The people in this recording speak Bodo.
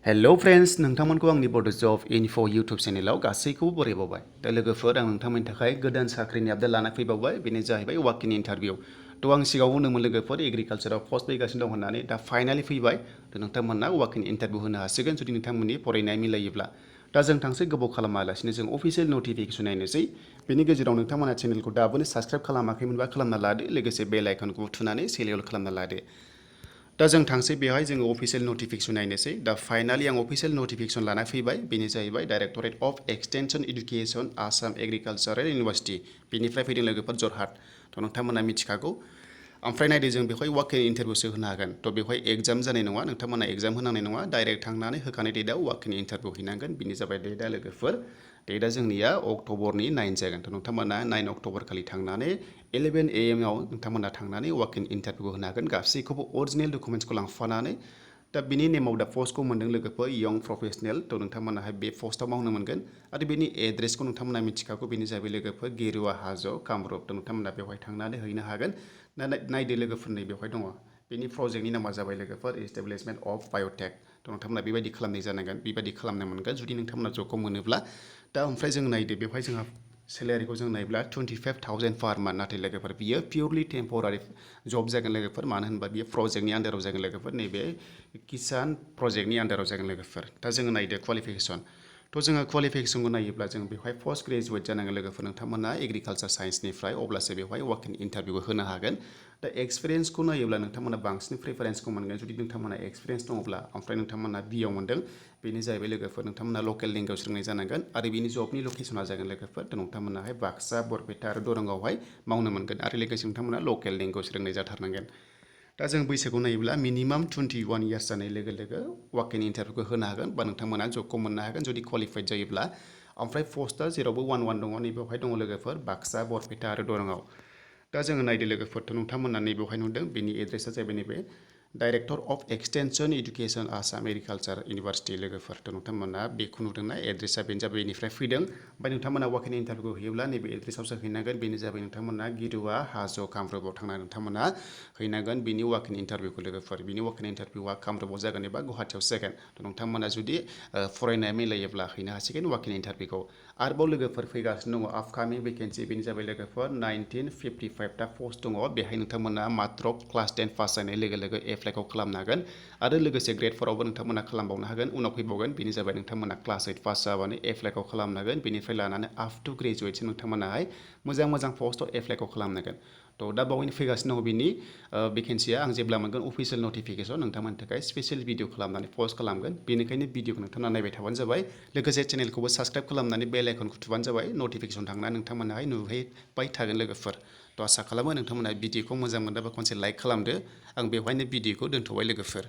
हेलो फ्रेंड्स नोंथांमोनखौ आंनि बड' जब इनफ' इउटुब चेनेलाव गासैखौबो बरायबावबाय दा लोगोफोर आं नोंथांमोननि थाखाय गोदान साख्रिनि आपडेट लाना फैबावबाय बेनो जाहैबाय वाक इन इन्टारभिउ थ' आं सिगाङाव होनोमोन लोगोफोर एग्रिकालचाराव पस्ट फैगासिनो दं होननानै दा फाइनालि फैबाय थ' नोंथांमोनहा वाक इन इन्टारभिउ होनो हासिगोन जुदि नोंथांमोननि फरायनाय मिलायोब्ला दा जों थांसै गोबाव खालामालासिनो जों अफिसियेल नटिफिकेसन नायनोसै बेनि गेजेराव नोंथांमोना चेनेलखौ दाबोनो साबस्क्राइब खालामाखैमोनबा खालामना लादो लोगोसे बेल आइकनखौ थुनानै सेलेक्ट खालामना लादो दा जों थांसै बेवहाय जोङो अफिसियेल नटिफिकेसन नायनोसै दा फाइनालि आं अफिसियेल नटिफिकेसन लाना फैबाय बेनो जाहैबाय directorate of extension education Assam agricultural university बेनिफ्राय फैदों लोगोफोर जरहाट थ' नोंथांमोना मिथिखागौ ओमफ्राय नायदो जों बेवहाय वाक इन इन्टारभिउसो होनो हागोन थ' बेवहाय एग्जाम जानाय नङा नोंथांमोना एग्जाम होनांनाय नङा डाइरेक्ट थांनानै होखानाय डेटआव वाक इन इन्टारभिउ हैनांगोन बेनि जाबाय डेटआ लोगोफोर डेटआ जोंनिया अक्ट'बरनि 9 जागोन थ' नोंथांमोना 9 अक्ट'बर खालि थांनानै 11 AM आव नोंथांमोना थांनानै वाक इन इन्टारभिउ होनो हागोन गासैखौबो अरिजिनेल डकुमेन्ट्सखौ लांफानानै दा बिनि नेमाव दा पस्टखौ मोन्दों लोगोफोर यं प्रफेसनेल थ' नोंथांमोनाहाय बे पस्टआव मावनो मोनगोन आरो बेनि एड्रेसखौ नोंथांमोना मिथिखागौ बेनि जाहैबाय लोगोफोर गेरुवा हाजो कामरुप थ' नोंथांमोना बेवहाय थांनानै हैनो हागोन नायदो लोगोफोर नै बेवहाय दङ बेनि प्रजेक्टनि नामा जाबाय लोगोफोर इस्टाब्लिशमेन्ट अफ बाय'टेक थ' नोंथांमोना बेबायदि खालामनाय जानांगोन बेबायदि खालामनो मोनगोन जुदि नोंथांमोना जबखौ मोनोब्ला दा ओमफ्राय जों नायदो बेवहाय जोंहा सेलारिखौ जों नायोब्ला 25,000 पार मान्थ नाथाय लोगोफोर बियो पियरलि टेम्परारि जब जागोन लोगोफोर मानो होनबा बियो प्रजेक्टनि आन्दाराव जागोन लोगोफोर नैबे किसान प्रजेक्टनि आन्दाराव जागोन लोगोफोर दा जोङो नायदो क्वालिफिकेसन थ' जोङो क्वालिफिकेसनखौ नायोब्ला जों बेवहाय पस्ट ग्रेजुवेट जानांगोन लोगोफोर नोंथांमोना एग्रिकालचार साइन्सनिफ्राय अब्लासो बेवहाय वाक इन इन्टारभिउ होनो हागोन दा एक्सपिरियेन्सखौ नायोब्ला नोंथांमोना बांसिन प्रिफारेन्सखौ मोनगोन जुदि नोंथांमोना एक्सपिरियेन्स दङब्ला ओमफ्राय नोंथांमोना बियाव मोन्दों बेनो जाहैबाय लोगोफोर नोंथांमोना लकेल लेंगुवेज रोंनाय जानांगोन आरो बिनि जबनि लकेसना जागोन लोगोफोर नोंथांमोनाहाय बाक्सा बरपेटा आरो दरंआवहाय मावनो मोनगोन आरो लोगोसे नोंथांमोना लकेल लेंगुवेज रोंनाय जाथारनांगोन दा जों बैसोखौ नायोब्ला मिनिमाम 21 इयार्स जानाय लोगो लोगो वाक इन इन्टारभिउखौ होनो हागोन बा नोंथांमोना जबखौ मोननो हागोन जुदि क्वालिफाइड जायोब्ला ओमफ्राय पस्टआ जेरावबो 1 दङ नैबेवहाय दङ लोगोफोर बाक्सा बरपेटा आरो दरंआव दा जोङो नायदो लोगोफोरथ' नोंथांमोना नैबेवहाय नुदों बेनि एड्रेसा जाहैबाय नैबे director of extension education Assam agriculture university लोगोफोर थ' नोंथांमोना बेखौ नुदोंना एड्रेसा बेनो जाबाय बेनिफ्राय फैदों ओमफ्राय नोंथांमोना वाक इन इन्टारभिउ हैयोब्ला नैबे एड्रेसावसो हैनांगोन बेनो जाबाय नोंथांमोना गिरुवा हाजो कामरुपआव थांनानै नोंथांमोना हैनांगोन बिनि वाक इन इन्टारभिउखौ लोगोफोर बिनि वाक इन इन्टारभिउआ कामरुपआव जागोन एबा गुवाहाटियावसो जागोन थ' नोंथांमोना जुदि फरायनाया मिलायोब्ला हैनो हासिगोन वाक इन इन्टारभिउखौ आरोबाव लोगोफोर फैगासिनो दङ आपकामिं भेकेन्सि बेनो जाबाय लोगोफोर 1955टा पस्ट दङ बेहाय नोंथांमोना मात्र क्लास 10 पास जानाय लोगो लोगो एप्लाइखौ खालामनो हागोन आरो लोगोसे ग्रेड 4आवबो नोंथांमोना खालामबावनो हागोन उनाव फैबावगोन बेनो जाबाय नोंथांमोना क्लास 8 पास जाबानो एप्लाइखौ खालामनो हागोन बेनिफ्राय लानानै आप टु ग्रेजुवेटसिम नोंथांमोनाहाय मोजां मोजां पस्टआव एप्लाइखौ खालामनो हागोन थ' दा बावैनो फैगासिनो दङ बिनि भेकेन्सिया आं जेब्ला मोनगोन अफिसियेल नटिफिकेसन नोंथांमोननि थाखाय स्पेसियेल भिडिअ खालामनानै पस्ट खालामगोन बेनिखायनो भिडिअखौ नोंथांमोना नायबाय थाबानो जाबाय लोगोसे चेनेलखौबो साबस्क्राइब खालामनानै बेल आइकनखौ थुबानो जाबाय नटिफिकेसन थांनानै नोंथांमोनाहाय नुहैबाय थागोन लोगोफोर थ' आसा खालामो नोंथांमोना भिडिअखौ मोजां मोनदोंबा खनसे लाइक खालामदो आं बेवहायनो भिडिअखौ दोनथ'बाय लोगोफोर